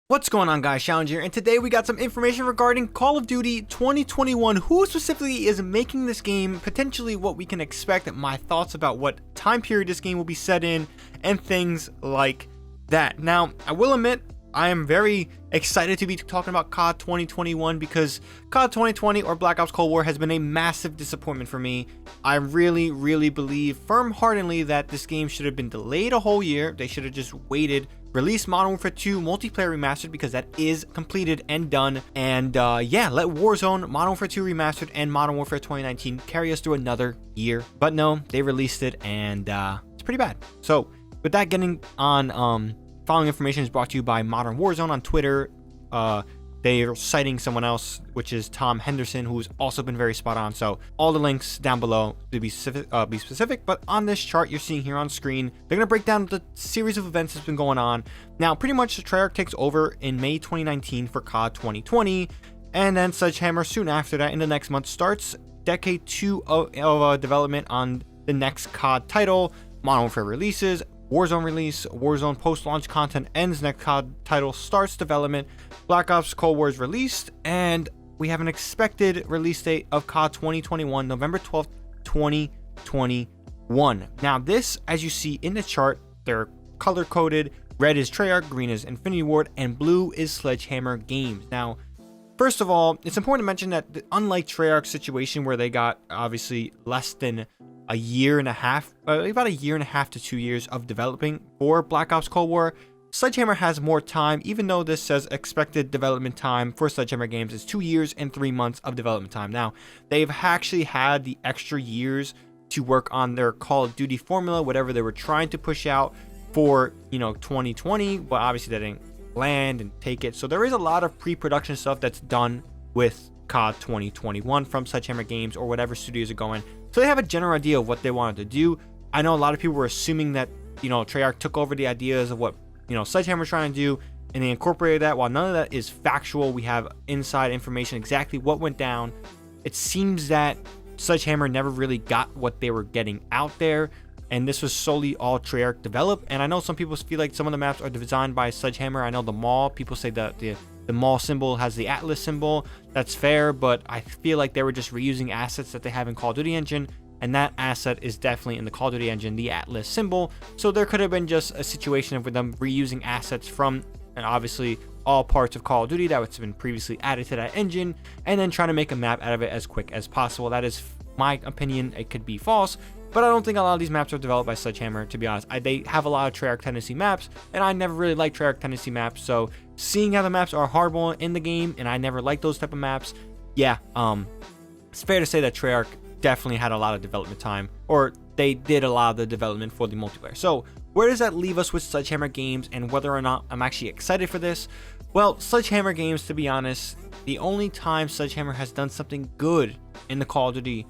What's going on, guys? ShadowNinja here, and today we got some information regarding Call of Duty 2021, who specifically is making this game, potentially what we can expect, my thoughts about what time period this game will be set in, and things like that. Now, I will admit, I am very excited to be talking about COD 2021 because COD 2020 or Black Ops Cold War has been a massive disappointment for me. I really believe firm-heartedly that this game should have been delayed a whole year. They should have just waited, released Modern Warfare 2 multiplayer remastered because that is completed and done, and yeah, let Warzone, Modern Warfare 2 remastered, and Modern Warfare 2019 carry us through another year. But no, they released it, and it's pretty bad. So with that getting on, following information is brought to you by Modern Warzone on Twitter. They're citing someone else, which is Tom Henderson, who's also been very spot on. So all the links down below to be specific. But on this chart you're seeing here on screen, they're going to break down the series of events that's been going on. Now, pretty much the Treyarch takes over in May 2019 for COD 2020. And then Sledgehammer soon after that in the next month starts Decade 2 of development on the next COD title. Modern Warfare releases. Warzone release, Warzone post-launch content ends, next COD title starts development, Black Ops Cold War is released, and we have an expected release date of COD 2021, November 12th, 2021. Now this, as you see in the chart, they're color-coded. Red is Treyarch, green is Infinity Ward, and blue is Sledgehammer Games. Now, first of all, it's important to mention that unlike Treyarch's situation where they got obviously less than a year and a half, about a year and a half to 2 years of developing for Black Ops Cold War, Sledgehammer has more time, even though this says expected development time for Sledgehammer Games is 2 years and 3 months of development time. Now, they've actually had the extra years to work on their Call of Duty formula, whatever they were trying to push out for, 2020, but obviously they didn't land and take it. So there is a lot of pre-production stuff that's done with COD 2021 from Sledgehammer Games or whatever studios are going. So they have a general idea of what they wanted to do. I know a lot of people were assuming that, Treyarch took over the ideas of what, Sledgehammer was trying to do, and they incorporated that. While none of that is factual, we have inside information exactly what went down. It seems that Sledgehammer never really got what they were getting out there, and this was solely all Treyarch developed. And I know some people feel like some of the maps are designed by Sledgehammer. I know the mall, people say that the mall symbol has the Atlas symbol. That's fair, but I feel like they were just reusing assets that they have in Call of Duty engine, and that asset is definitely in the Call of Duty engine, the Atlas symbol. So there could have been just a situation with them reusing assets from, and obviously all parts of Call of Duty that was been previously added to that engine, and then trying to make a map out of it as quick as possible. That is my opinion. It could be false, but I don't think a lot of these maps are developed by Sledgehammer, to be honest. They have a lot of Treyarch Tennessee maps, and I never really liked Treyarch Tennessee maps, so seeing how the maps are hardball in the game, and I never liked those type of maps, yeah, it's fair to say that Treyarch definitely had a lot of development time, or they did a lot of the development for the multiplayer. So where does that leave us with Sledgehammer Games, and whether or not I'm actually excited for this? Well, Sledgehammer Games, to be honest, the only time Sledgehammer has done something good in the Call of Duty,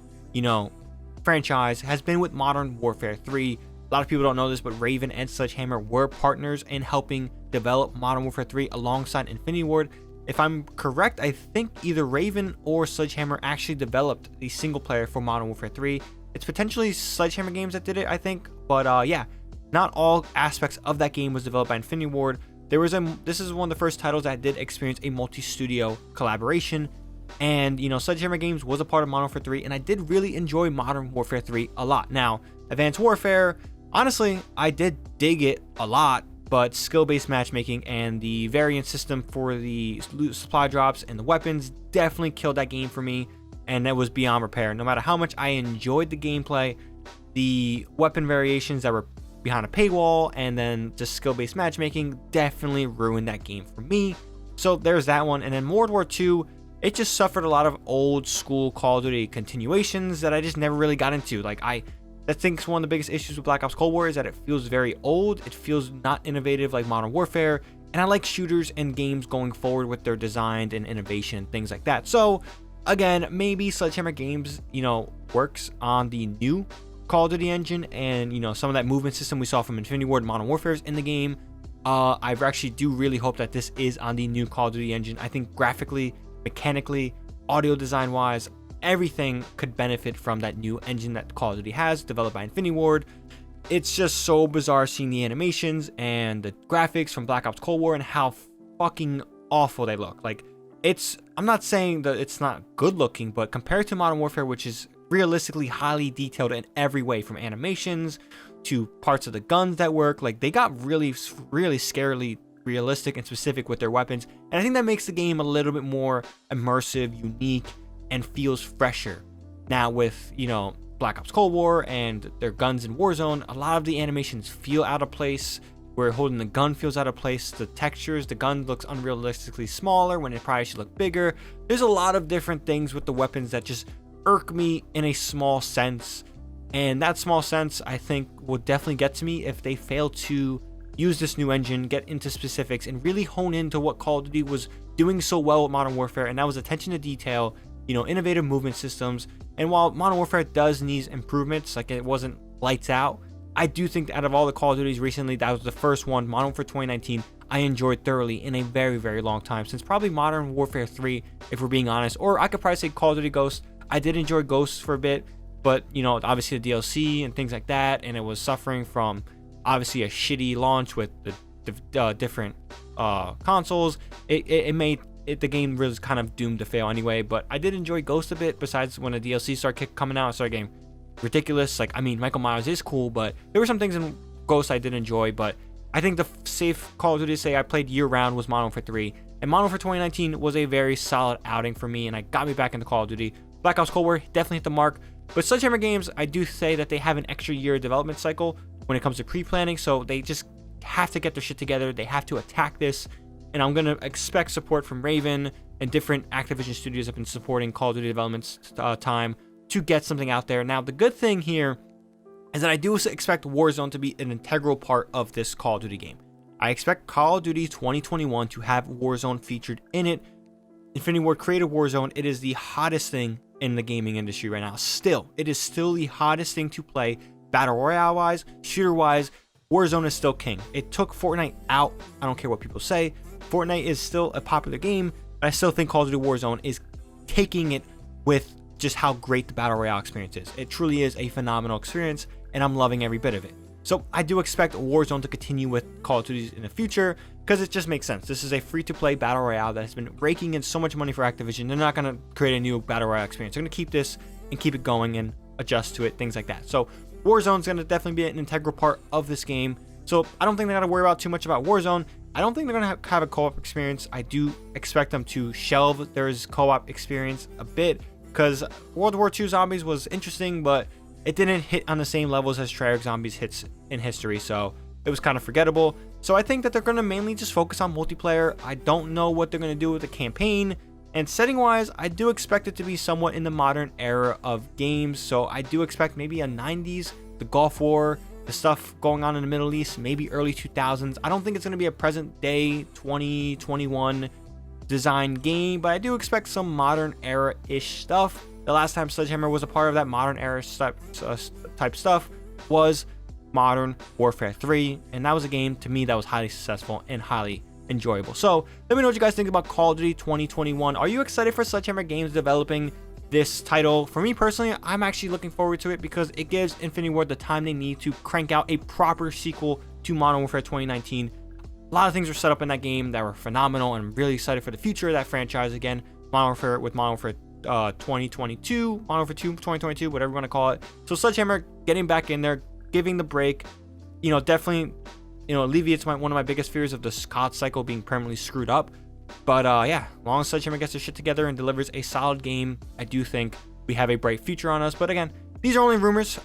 franchise has been with Modern Warfare 3. A lot of people don't know this, but Raven and Sledgehammer were partners in helping develop Modern Warfare 3 alongside Infinity Ward. If I'm correct, I think either Raven or Sledgehammer actually developed the single player for Modern Warfare 3. It's potentially Sledgehammer Games that did it, I think, but yeah, not all aspects of that game was developed by Infinity Ward. This is one of the first titles that did experience a multi-studio collaboration. And, Sledgehammer Games was a part of Modern Warfare 3, and I did really enjoy Modern Warfare 3 a lot. Now, Advanced Warfare, honestly, I did dig it a lot, but skill-based matchmaking and the variant system for the loot supply drops and the weapons definitely killed that game for me, and that was beyond repair. No matter how much I enjoyed the gameplay, the weapon variations that were behind a paywall and then just skill-based matchmaking definitely ruined that game for me. So there's that one. And then World War II, it just suffered a lot of old school Call of Duty continuations that I just never really got into. I think one of the biggest issues with Black Ops Cold War is that it feels very old. It feels not innovative like Modern Warfare. And I like shooters and games going forward with their design and innovation and things like that. So again, maybe Sledgehammer Games, works on the new Call of Duty engine and, some of that movement system we saw from Infinity Ward and Modern Warfare is in the game. I actually do really hope that this is on the new Call of Duty engine. I think graphically, mechanically, audio design wise, everything could benefit from that new engine that Call of Duty has, developed by Infinity Ward. It's just so bizarre seeing the animations and the graphics from Black Ops Cold War and how fucking awful they look. Like, I'm not saying that it's not good looking, but compared to Modern Warfare, which is realistically highly detailed in every way, from animations to parts of the guns that work, like, they got really scarily realistic and specific with their weapons. And I think that makes the game a little bit more immersive, unique, and feels fresher. Now with, Black Ops Cold War and their guns in Warzone, a lot of the animations feel out of place. Where holding the gun feels out of place. The textures, the gun looks unrealistically smaller when it probably should look bigger. There's a lot of different things with the weapons that just irk me in a small sense. And that small sense, I think, will definitely get to me if they fail to use this new engine, get into specifics, and really hone into what Call of Duty was doing so well with Modern Warfare, and that was attention to detail, innovative movement systems. And while Modern Warfare does need improvements, like it wasn't lights out, I do think that out of all the Call of Duties recently, that was the first one, Modern Warfare 2019, I enjoyed thoroughly in a very, very long time, since probably Modern Warfare 3, if we're being honest. Or I could probably say Call of Duty Ghosts. I did enjoy Ghosts for a bit, but, obviously the DLC and things like that, and it was suffering from, obviously, a shitty launch with the different consoles. It made the game was kind of doomed to fail anyway, but I did enjoy Ghosts a bit, besides when the DLC started coming out, I started getting ridiculous. Like, I mean, Michael Myers is cool, but there were some things in Ghost I did enjoy. But I think the safe Call of Duty to say I played year round was Modern Warfare 3, and Modern Warfare 2019 was a very solid outing for me, and I got me back into Call of Duty. Black Ops Cold War definitely hit the mark, but Sledgehammer Games, I do say that they have an extra year development cycle when it comes to pre-planning, so they just have to get their shit together. They have to attack this, and I'm gonna expect support from Raven and different Activision studios that have been supporting Call of Duty development's time to get something out there. Now, the good thing here is that I do expect Warzone to be an integral part of this Call of Duty game. I expect Call of Duty 2021 to have Warzone featured in it. Infinity Ward created Warzone. It is the hottest thing in the gaming industry right now. It is still the hottest thing to play, battle royale wise, shooter wise. Warzone is still king. It took Fortnite out. I don't care what people say. Fortnite is still a popular game, but I still think Call of Duty Warzone is taking it with just how great the battle royale experience is. It truly is a phenomenal experience, and I'm loving every bit of it. So I do expect Warzone to continue with Call of Duty in the future, because it just makes sense. This is a free-to-play battle royale that has been raking in so much money for Activision. They're not going to create a new battle royale experience. They're going to keep this and keep it going and adjust to it, things like that. So Warzone is going to definitely be an integral part of this game. So I don't think they got to worry about too much about Warzone. I don't think they're going to have a co-op experience. I do expect them to shelve their co-op experience a bit, because World War II Zombies was interesting, but it didn't hit on the same levels as Treyarch Zombies hits in history, so it was kind of forgettable. So I think that they're going to mainly just focus on multiplayer. I don't know what they're going to do with the campaign, and setting-wise, I do expect it to be somewhat in the modern era of games, so I do expect maybe a 90s, the Gulf War, the stuff going on in the Middle East, maybe early 2000s. I don't think it's going to be a present-day 2021 design game, but I do expect some modern era-ish stuff. The last time Sledgehammer was a part of that modern era type stuff was Modern Warfare 3, and that was a game to me that was highly successful and highly enjoyable. So let me know what you guys think about Call of Duty 2021. Are you excited for Sledgehammer Games developing this title? For me personally, I'm actually looking forward to it, because it gives Infinity Ward the time they need to crank out a proper sequel to Modern Warfare 2019. A lot of things were set up in that game that were phenomenal, and I'm really excited for the future of that franchise again. Modern Warfare 2022, Modern Warfare 2 2022, whatever you want to call it. So Sledgehammer getting back in there, giving the break, definitely, alleviates one of my biggest fears of the COD cycle being permanently screwed up. But yeah, as long as Sledgehammer gets their shit together and delivers a solid game, I do think we have a bright future on us. But again, these are only rumors.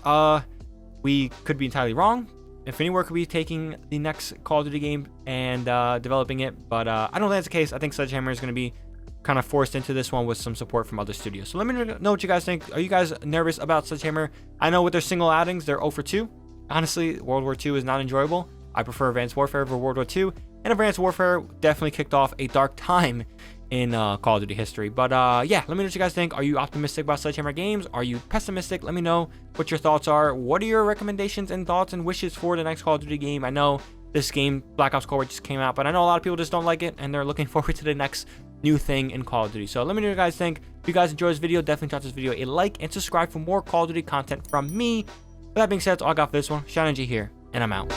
We could be entirely wrong. Infinity Ward could be taking the next Call of Duty game and developing it, but I don't think that's the case. I think Sledgehammer is going to be kind of forced into this one with some support from other studios. So let me know what you guys think. Are you guys nervous about Sledgehammer? I know with their single outings, they're 0 for 2. Honestly, World War II is not enjoyable. I prefer Advanced Warfare over World War II, and Advanced Warfare definitely kicked off a dark time in Call of Duty history. But yeah, let me know what you guys think. Are you optimistic about Sledgehammer Games? Are you pessimistic? Let me know what your thoughts are. What are your recommendations and thoughts and wishes for the next Call of Duty game? I know this game, Black Ops Cold War, just came out, but I know a lot of people just don't like it, and they're looking forward to the next new thing in Call of Duty. So let me know what you guys think. If you guys enjoyed this video, definitely drop this video a like and subscribe for more Call of Duty content from me. With that being said, that's all I got for this one. ShadowNinja here, and I'm out.